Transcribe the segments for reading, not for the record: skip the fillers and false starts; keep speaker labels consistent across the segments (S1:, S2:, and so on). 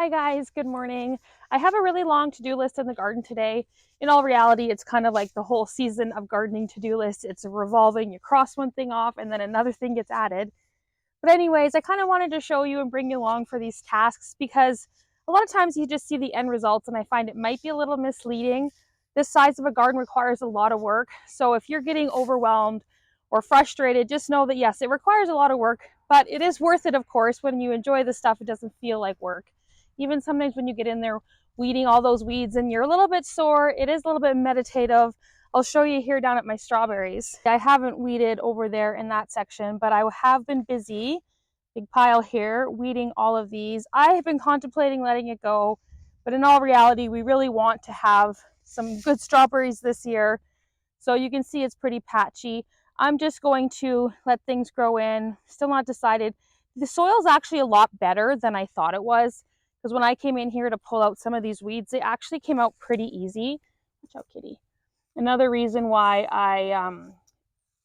S1: Hi guys, good morning. I have a really long to-do list in the garden today. In all reality, it's kind of like the whole season of gardening to-do list. It's revolving, you cross one thing off and then another thing gets added. But anyways, I kind of wanted to show you and bring you along for these tasks because a lot of times you just see the end results and I find it might be a little misleading. This size of a garden requires a lot of work. So if you're getting overwhelmed or frustrated, just know that yes, it requires a lot of work, but it is worth it, of course. When you enjoy the stuff, it doesn't feel like work. Even sometimes when you get in there weeding all those weeds and you're a little bit sore, it is a little bit meditative. I'll show you here down at my strawberries. I haven't weeded over there in that section, but I have been busy, big pile here, weeding all of these. I have been contemplating letting it go, but in all reality, we really want to have some good strawberries this year. So you can see it's pretty patchy. I'm just going to let things grow in. Still not decided. The soil's actually a lot better than I thought it was, because when I came in here to pull out some of these weeds, they actually came out pretty easy. Watch out, kitty. Another reason why I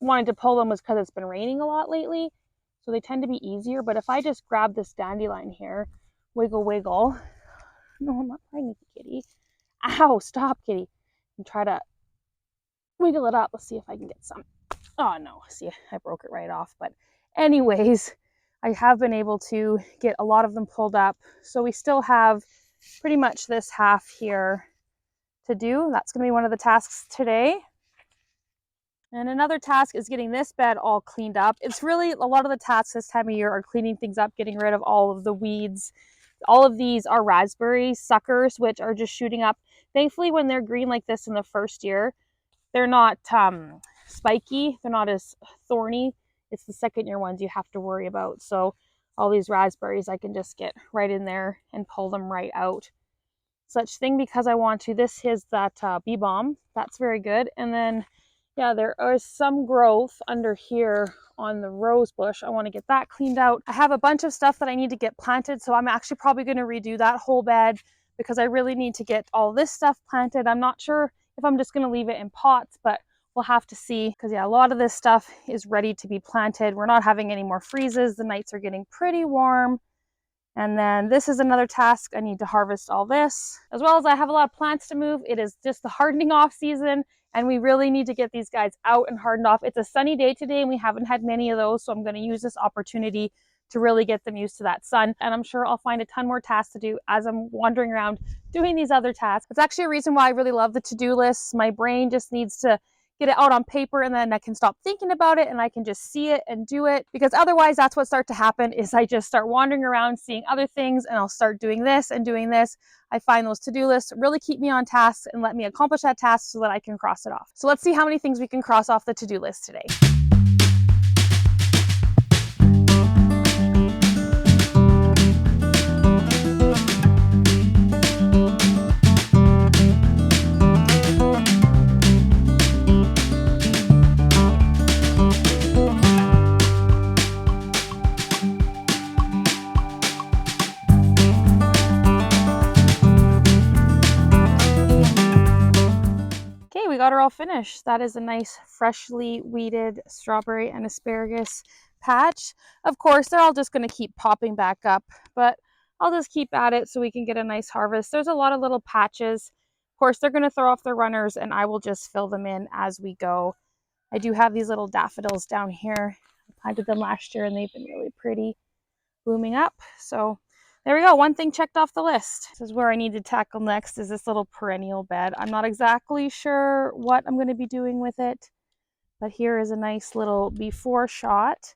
S1: wanted to pull them was because it's been raining a lot lately, so they tend to be easier. But if I just grab this dandelion here, wiggle, wiggle. No, I'm not playing with the kitty. Ow, stop, kitty. And try to wiggle it up. Let's see if I can get some. Oh no, see, I broke it right off. But anyways, I have been able to get a lot of them pulled up. So we still have pretty much this half here to do. That's going to be one of the tasks today. And another task is getting this bed all cleaned up. It's really a lot of the tasks this time of year are cleaning things up, getting rid of all of the weeds. All of these are raspberry suckers, which are just shooting up. Thankfully, when they're green like this in the first year, they're not spiky. They're not as thorny. It's the second year ones you have to worry about. So all these raspberries, I can just get right in there and pull them right out. Such thing because I want to. This is that bee balm. That's very good. And then, yeah, there is some growth under here on the rose bush. I want to get that cleaned out. I have a bunch of stuff that I need to get planted, so I'm actually probably going to redo that whole bed because I really need to get all this stuff planted. I'm not sure if I'm just going to leave it in pots, but we'll have to see because, yeah, a lot of this stuff is ready to be planted. We're not having any more freezes. The nights are getting pretty warm. And then this is another task. I need to harvest all this. As well as I have a lot of plants to move. It is just the hardening off season, and we really need to get these guys out and hardened off. It's a sunny day today, and we haven't had many of those, so I'm going to use this opportunity to really get them used to that sun. And I'm sure I'll find a ton more tasks to do as I'm wandering around doing these other tasks. It's actually a reason why I really love the to-do lists. My brain just needs to get it out on paper, and then I can stop thinking about it and I can just see it and do it, because otherwise that's what starts to happen is I just start wandering around seeing other things and I'll start doing this and doing this. I find those to-do lists really keep me on task and let me accomplish that task so that I can cross it off. So let's see how many things we can cross off the to-do list today. We got her all finished. That is a nice freshly weeded strawberry and asparagus patch. Of course, they're all just going to keep popping back up, but I'll just keep at it so we can get a nice harvest. There's a lot of little patches. Of course, they're going to throw off their runners and I will just fill them in as we go. I do have these little daffodils down here. I planted them last year and they've been really pretty, blooming up. So there we go, one thing checked off the list. This is where I need to tackle next, is this little perennial bed. I'm not exactly sure what I'm going to be doing with it, but here is a nice little before shot,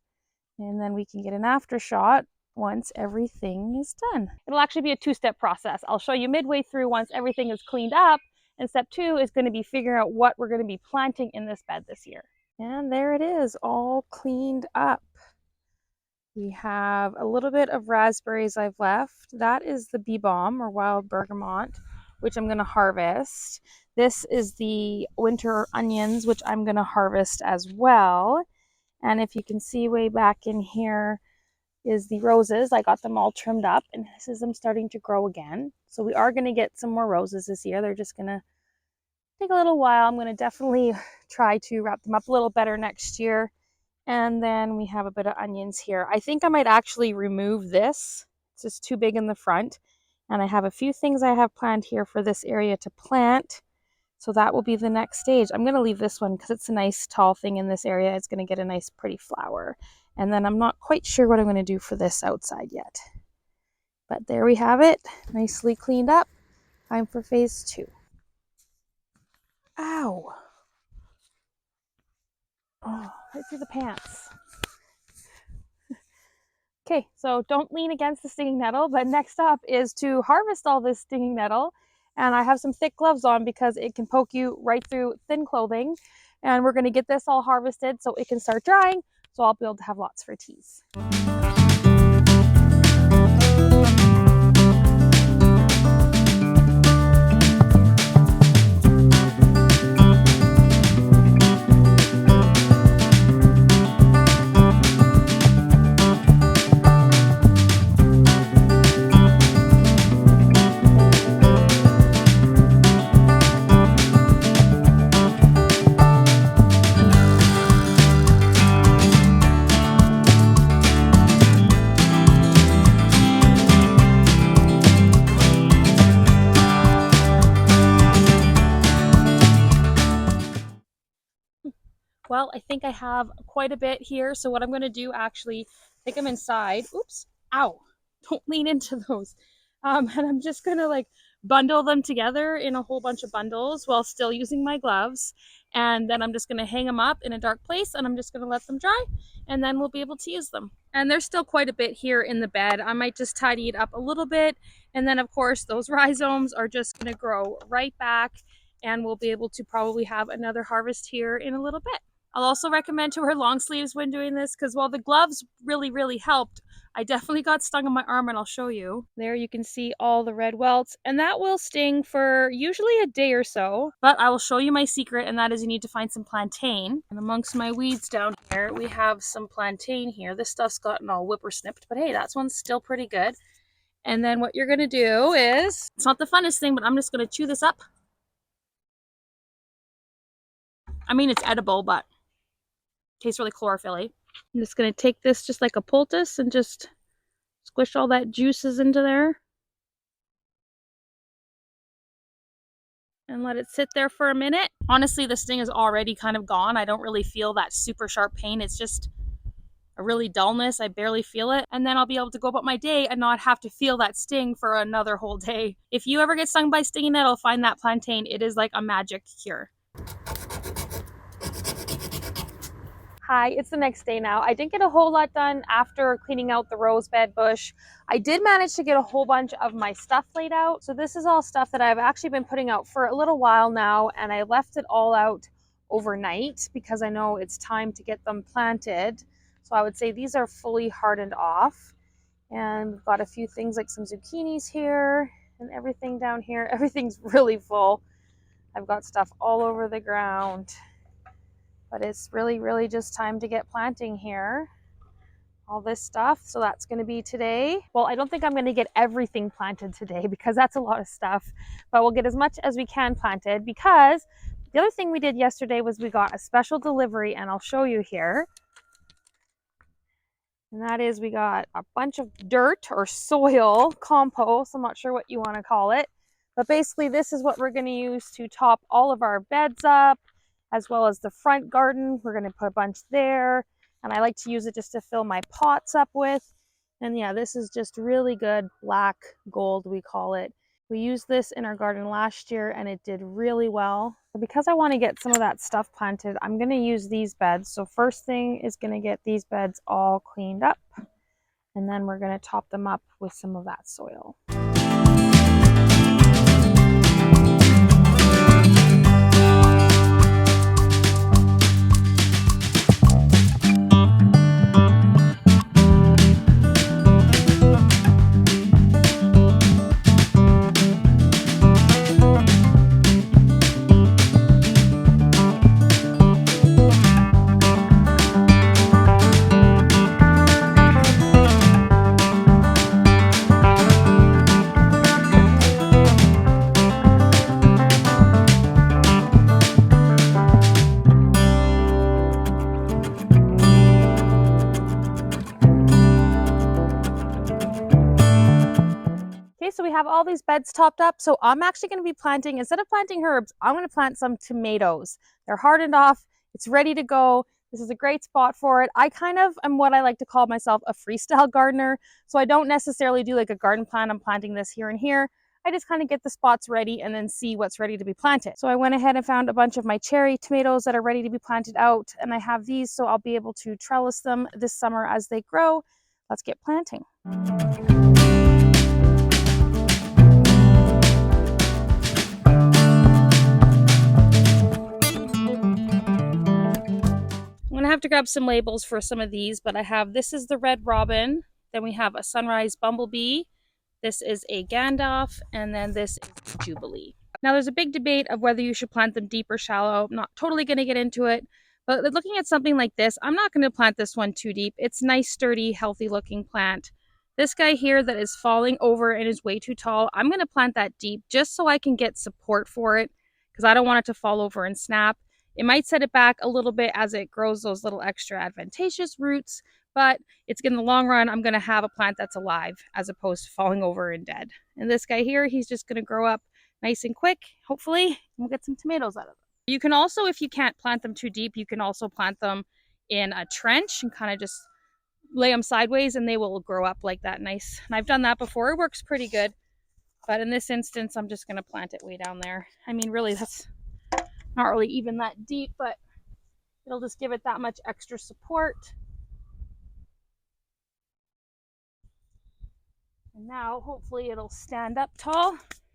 S1: and then we can get an after shot once everything is done. It'll actually be a two-step process. I'll show you midway through once everything is cleaned up, and step 2 is going to be figuring out what we're going to be planting in this bed this year. And there it is, all cleaned up. We have a little bit of raspberries I've left. That is the bee balm or wild bergamot, which I'm going to harvest. This is the winter onions, which I'm going to harvest as well. And if you can see way back in here is the roses. I got them all trimmed up, and this is them starting to grow again. So we are going to get some more roses this year. They're just going to take a little while. I'm going to definitely try to wrap them up a little better next year. And then we have a bit of onions here. I think I might actually remove this. It's just too big in the front And I have a few things I have planned here for this area to plant. So that will be the next stage. I'm going to leave this one because it's a nice tall thing in this area. It's going to get a nice pretty flower. And then I'm not quite sure what I'm going to do for this outside yet. But there we have it, nicely cleaned up. Time for phase 2. Ow! Oh, right through the pants. Okay, so don't lean against the stinging nettle, but next up is to harvest all this stinging nettle. And I have some thick gloves on because it can poke you right through thin clothing. And we're going to get this all harvested so it can start drying, so I'll be able to have lots for teas. Well, I think I have quite a bit here. So what I'm going to do, actually, take them inside. Oops. Ow. Don't lean into those. And I'm just going to like bundle them together in a whole bunch of bundles while still using my gloves. And then I'm just going to hang them up in a dark place and I'm just going to let them dry and then we'll be able to use them. And there's still quite a bit here in the bed. I might just tidy it up a little bit. And then of course those rhizomes are just going to grow right back and we'll be able to probably have another harvest here in a little bit. I'll also recommend to wear long sleeves when doing this because while the gloves really helped, I definitely got stung on my arm and I'll show you. There you can see all the red welts and that will sting for usually a day or so. But I will show you my secret and that is you need to find some plantain. And amongst my weeds down here, we have some plantain here. This stuff's gotten all whippersnipped, but hey, that one's still pretty good. And then what you're going to do is, it's not the funnest thing, but I'm just going to chew this up. I mean, it's edible, but tastes really chlorophyll-y. I'm just going to take this just like a poultice and just squish all that juices into there. And let it sit there for a minute. Honestly, the sting is already kind of gone. I don't really feel that super sharp pain. It's just a really dullness. I barely feel it. And then I'll be able to go about my day and not have to feel that sting for another whole day. If you ever get stung by stinging nettle, find that plantain. It is like a magic cure. Hi, it's the next day now. I didn't get a whole lot done after cleaning out the rose bed bush. I did manage to get a whole bunch of my stuff laid out. So this is all stuff that I've actually been putting out for a little while now, and I left it all out overnight because I know it's time to get them planted. So I would say these are fully hardened off. And we've got a few things like some zucchinis here and everything down here. Everything's really full. I've got stuff all over the ground. But it's really just time to get planting here. All this stuff, so that's going to be today. Well, I don't think I'm going to get everything planted today because that's a lot of stuff, but we'll get as much as we can planted because the other thing we did yesterday was we got a special delivery and I'll show you here. And that is we got a bunch of dirt or soil, compost, I'm not sure what you want to call it. But basically this is what we're going to use to top all of our beds up, as well as the front garden. We're going to put a bunch there. And I like to use it just to fill my pots up with. And yeah, this is just really good black gold, we call it. We used this in our garden last year and it did really well. But because I want to get some of that stuff planted, I'm going to use these beds. So first thing is going to get these beds all cleaned up. And then we're going to top them up with some of that soil. all these beds topped up. So I'm actually going to be planting, instead of planting herbs, I'm going to plant some tomatoes. They're hardened off. It's ready to go. This is a great spot for it. I kind of am what I like to call myself a freestyle gardener. So I don't necessarily do like a garden plan. I'm planting this here and here. I just kind of get the spots ready and then see what's ready to be planted. So I went ahead and found a bunch of my cherry tomatoes that are ready to be planted out. And I have these, so I'll be able to trellis them this summer as they grow. Let's get planting. I'm gonna have to grab some labels for some of these, but I have, this is the red robin, then we have a sunrise bumblebee, this is a Gandalf, and then this is Jubilee. Now there's a big debate of whether you should plant them deep or shallow. I'm not totally gonna get into it, but looking at something like this, I'm not gonna plant this one too deep. It's nice, sturdy, healthy looking plant. This guy here that is falling over and is way too tall, I'm gonna plant that deep just so I can get support for it, because I don't want it to fall over and snap. It might set it back a little bit as it grows those little extra advantageous roots, but it's in the long run, I'm going to have a plant that's alive as opposed to falling over and dead. And this guy here, he's just going to grow up nice and quick, hopefully, and we'll get some tomatoes out of them. You can also, if you can't plant them too deep, you can also plant them in a trench and kind of just lay them sideways and they will grow up like that nice. And I've done that before. It works pretty good. But in this instance, I'm just going to plant it way down there. I mean, really, that's not really even that deep, but it'll just give it that much extra support. And now hopefully it'll stand up tall.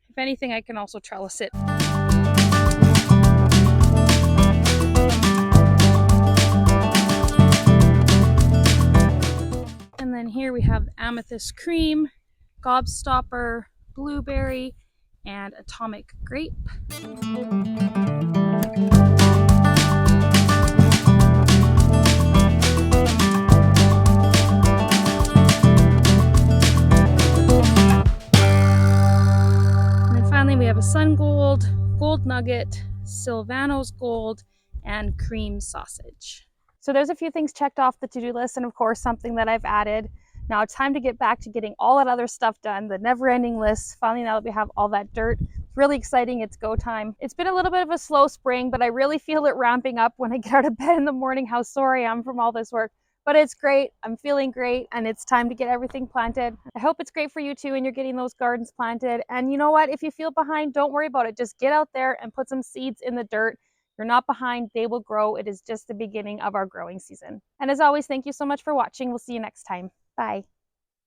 S1: If anything, I can also trellis it. And then here we have amethyst cream, gobstopper, blueberry, and atomic grape. We have a sun gold, gold nugget, Silvano's gold, and cream sausage. So there's a few things checked off the to-do list, and of course something that I've added. Now it's time to get back to getting all that other stuff done, the never-ending list. Finally, now that we have all that dirt, it's really exciting. It's go time. It's been a little bit of a slow spring, but I really feel it ramping up when I get out of bed in the morning, how sore I am from all this work. But it's great. I'm feeling great, and it's time to get everything planted. I hope it's great for you too, and you're getting those gardens planted. And you know what? If you feel behind, don't worry about it. Just get out there and put some seeds in the dirt. You're not behind. They will grow. It is just the beginning of our growing season. And as always, thank you so much for watching. We'll see you next time. Bye.